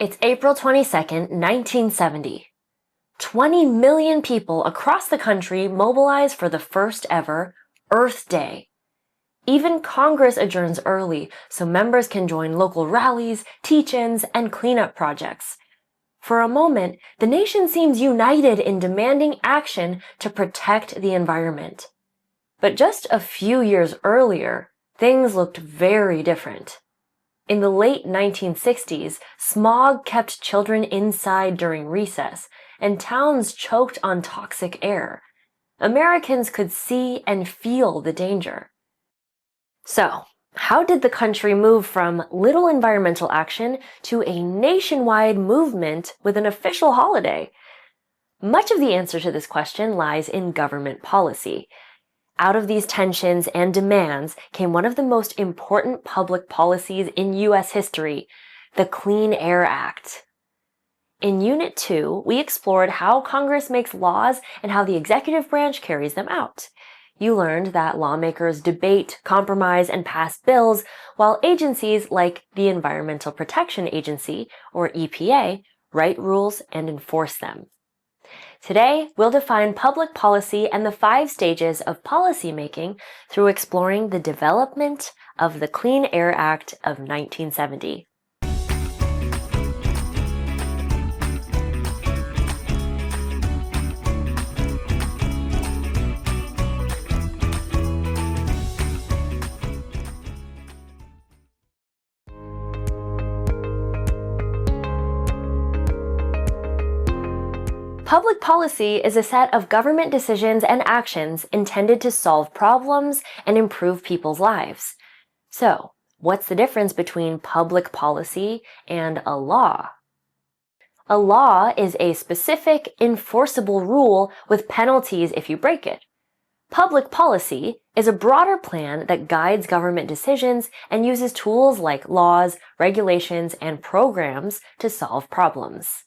It's April 22nd, 1970. 20 million people across the country mobilize for the first ever Earth Day. Even Congress adjourns early so members can join local rallies, teach-ins, and cleanup projects. For a moment, the nation seems united in demanding action to protect the environment. But just a few years earlier, things looked very different. In the late 1960s, smog kept children inside during recess, and towns choked on toxic air. Americans could see and feel the danger. So, how did the country move from little environmental action to a nationwide movement with an official holiday? Much of the answer to this question lies in government policy. Out of these tensions and demands came one of the most important public policies in U.S. history, the Clean Air Act. In Unit 2, we explored how Congress makes laws and how the executive branch carries them out. You learned that lawmakers debate, compromise, and pass bills, while agencies like the Environmental Protection Agency, or EPA, write rules and enforce them. Today, we'll define public policy and the 5 stages of policymaking through exploring the development of the Clean Air Act of 1970. Public policy is a set of government decisions and actions intended to solve problems and improve people's lives. So, what's the difference between public policy and a law? A law is a specific, enforceable rule with penalties if you break it. Public policy is a broader plan that guides government decisions and uses tools like laws, regulations, and programs to solve problems.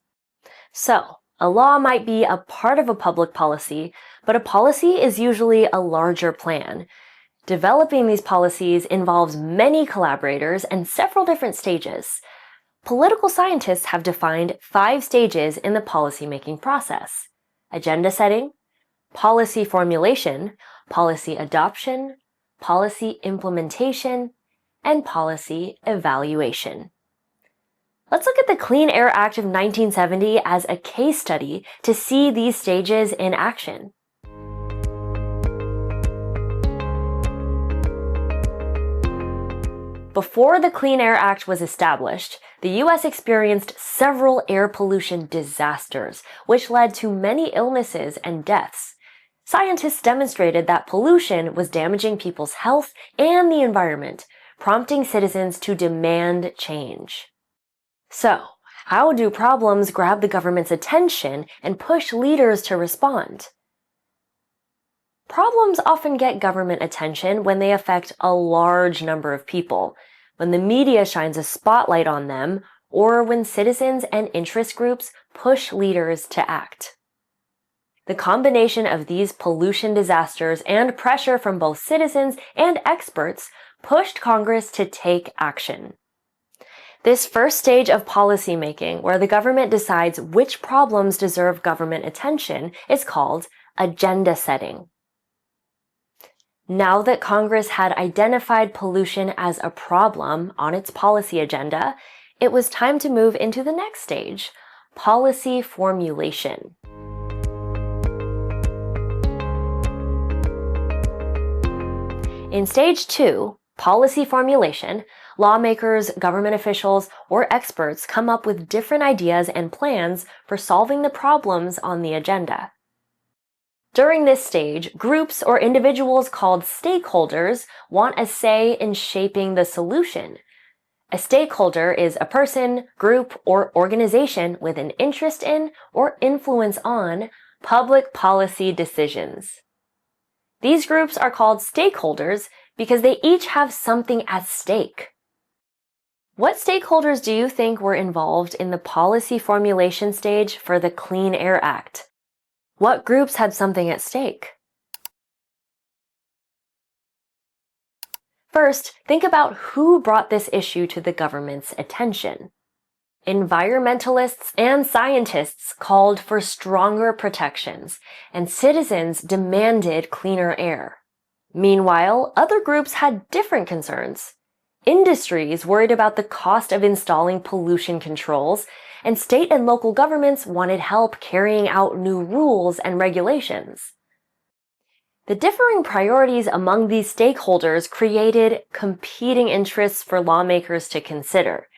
So, a law might be a part of a public policy, but a policy is usually a larger plan. Developing these policies involves many collaborators and several different stages. Political scientists have defined 5 stages in the policymaking process: agenda setting, policy formulation, policy adoption, policy implementation, and policy evaluation. Let's look at the Clean Air Act of 1970 as a case study to see these stages in action. Before the Clean Air Act was established, the U.S. experienced several air pollution disasters, which led to many illnesses and deaths. Scientists demonstrated that pollution was damaging people's health and the environment, prompting citizens to demand change. So, how do problems grab the government's attention and push leaders to respond? Problems often get government attention when they affect a large number of people, when the media shines a spotlight on them, or when citizens and interest groups push leaders to act. The combination of these pollution disasters and pressure from both citizens and experts pushed Congress to take action. This first stage of policymaking, where the government decides which problems deserve government attention, is called agenda setting. Now that Congress had identified pollution as a problem on its policy agenda, it was time to move into the next stage, policy formulation. In stage 2, policy formulation, lawmakers, government officials, or experts come up with different ideas and plans for solving the problems on the agenda. During this stage, groups or individuals called stakeholders want a say in shaping the solution. A stakeholder is a person, group, or organization with an interest in or influence on public policy decisions. These groups are called stakeholders because they each have something at stake. What stakeholders do you think were involved in the policy formulation stage for the Clean Air Act? What groups had something at stake? First, think about who brought this issue to the government's attention. Environmentalists and scientists called for stronger protections, and citizens demanded cleaner air. Meanwhile, other groups had different concerns. Industries worried about the cost of installing pollution controls, and state and local governments wanted help carrying out new rules and regulations. The differing priorities among these stakeholders created competing interests for lawmakers to consider.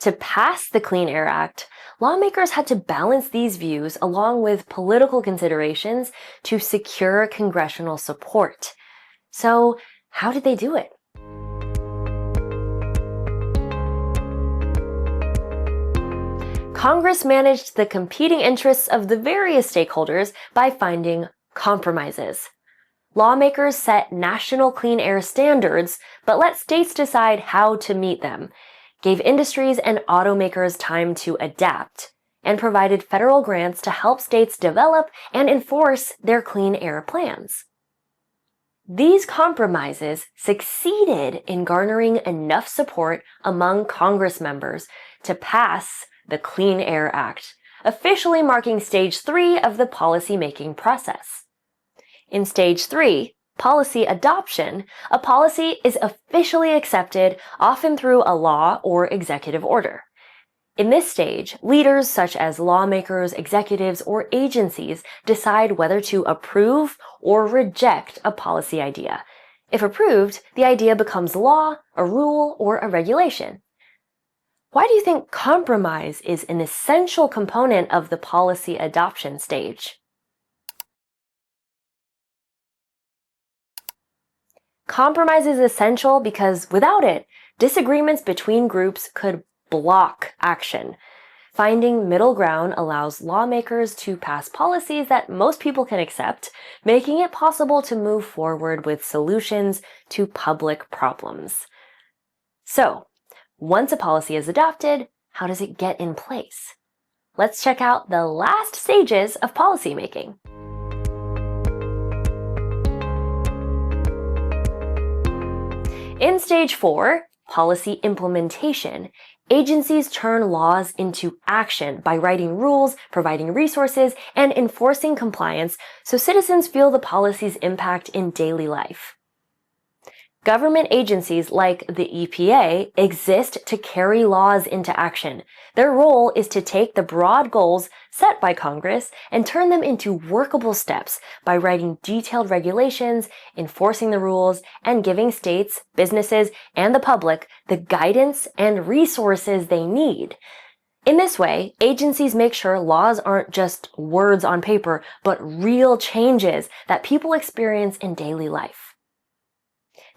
To pass the Clean Air Act, lawmakers had to balance these views along with political considerations to secure congressional support. So, how did they do it? Congress managed the competing interests of the various stakeholders by finding compromises. Lawmakers set national clean air standards, but let states decide how to meet them, gave industries and automakers time to adapt, and provided federal grants to help states develop and enforce their clean air plans. These compromises succeeded in garnering enough support among Congress members to pass the Clean Air Act, officially marking Stage 3 of the policymaking process. In Stage 3, policy adoption, a policy is officially accepted, often through a law or executive order. In this stage, leaders such as lawmakers, executives, or agencies decide whether to approve or reject a policy idea. If approved, the idea becomes law, a rule, or a regulation. Why do you think compromise is an essential component of the policy adoption stage? Compromise is essential because without it, disagreements between groups could block action. Finding middle ground allows lawmakers to pass policies that most people can accept, making it possible to move forward with solutions to public problems. So, once a policy is adopted, how does it get in place? Let's check out the last stages of policymaking. In Stage 4, policy implementation, agencies turn laws into action by writing rules, providing resources, and enforcing compliance so citizens feel the policy's impact in daily life. Government agencies like the EPA exist to carry laws into action. Their role is to take the broad goals set by Congress and turn them into workable steps by writing detailed regulations, enforcing the rules, and giving states, businesses, and the public the guidance and resources they need. In this way, agencies make sure laws aren't just words on paper, but real changes that people experience in daily life.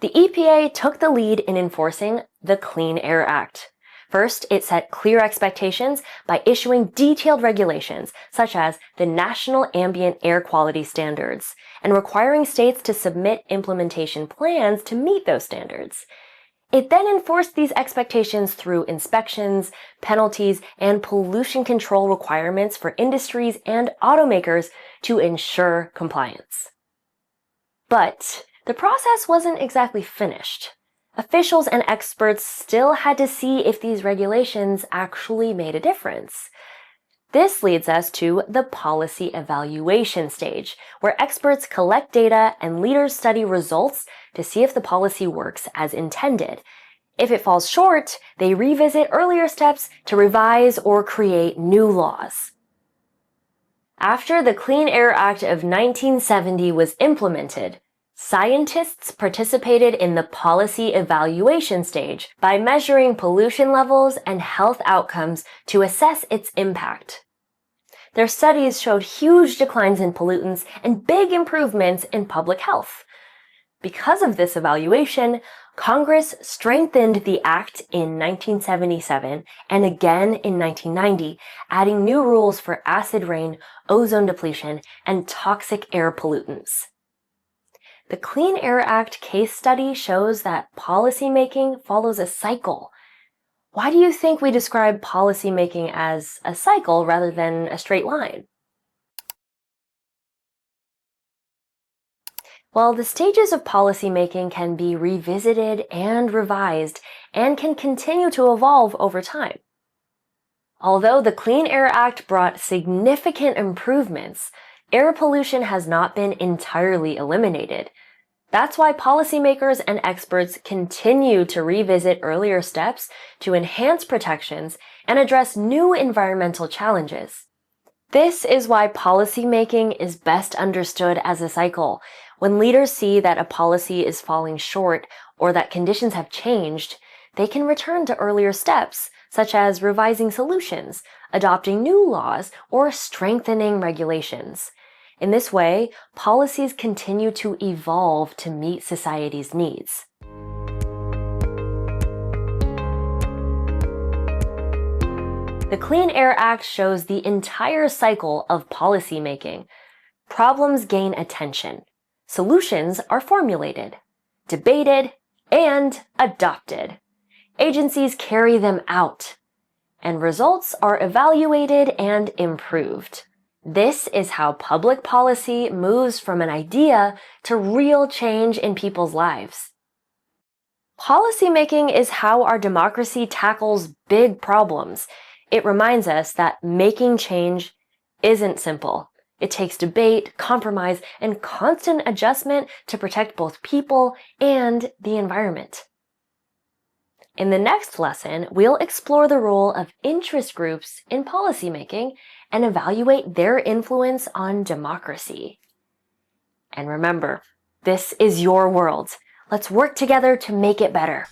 The EPA took the lead in enforcing the Clean Air Act. First, it set clear expectations by issuing detailed regulations, such as the National Ambient Air Quality Standards, and requiring states to submit implementation plans to meet those standards. It then enforced these expectations through inspections, penalties, and pollution control requirements for industries and automakers to ensure compliance. But the process wasn't exactly finished. Officials and experts still had to see if these regulations actually made a difference. This leads us to the policy evaluation stage, where experts collect data and leaders study results to see if the policy works as intended. If it falls short, they revisit earlier steps to revise or create new laws. After the Clean Air Act of 1970 was implemented, scientists participated in the policy evaluation stage by measuring pollution levels and health outcomes to assess its impact. Their studies showed huge declines in pollutants and big improvements in public health. Because of this evaluation, Congress strengthened the Act in 1977 and again in 1990, adding new rules for acid rain, ozone depletion, and toxic air pollutants. The Clean Air Act case study shows that policymaking follows a cycle. Why do you think we describe policymaking as a cycle rather than a straight line? Well, the stages of policymaking can be revisited and revised and can continue to evolve over time. Although the Clean Air Act brought significant improvements, air pollution has not been entirely eliminated. That's why policymakers and experts continue to revisit earlier steps to enhance protections and address new environmental challenges. This is why policymaking is best understood as a cycle. When leaders see that a policy is falling short or that conditions have changed, they can return to earlier steps, such as revising solutions, adopting new laws, or strengthening regulations. In this way, policies continue to evolve to meet society's needs. The Clean Air Act shows the entire cycle of policymaking. Problems gain attention. Solutions are formulated, debated, and adopted. Agencies carry them out, and results are evaluated and improved. This is how public policy moves from an idea to real change in people's lives. Policymaking is how our democracy tackles big problems. It reminds us that making change isn't simple. It takes debate, compromise, and constant adjustment to protect both people and the environment. In the next lesson, we'll explore the role of interest groups in policymaking and evaluate their influence on democracy. And remember, this is your world. Let's work together to make it better.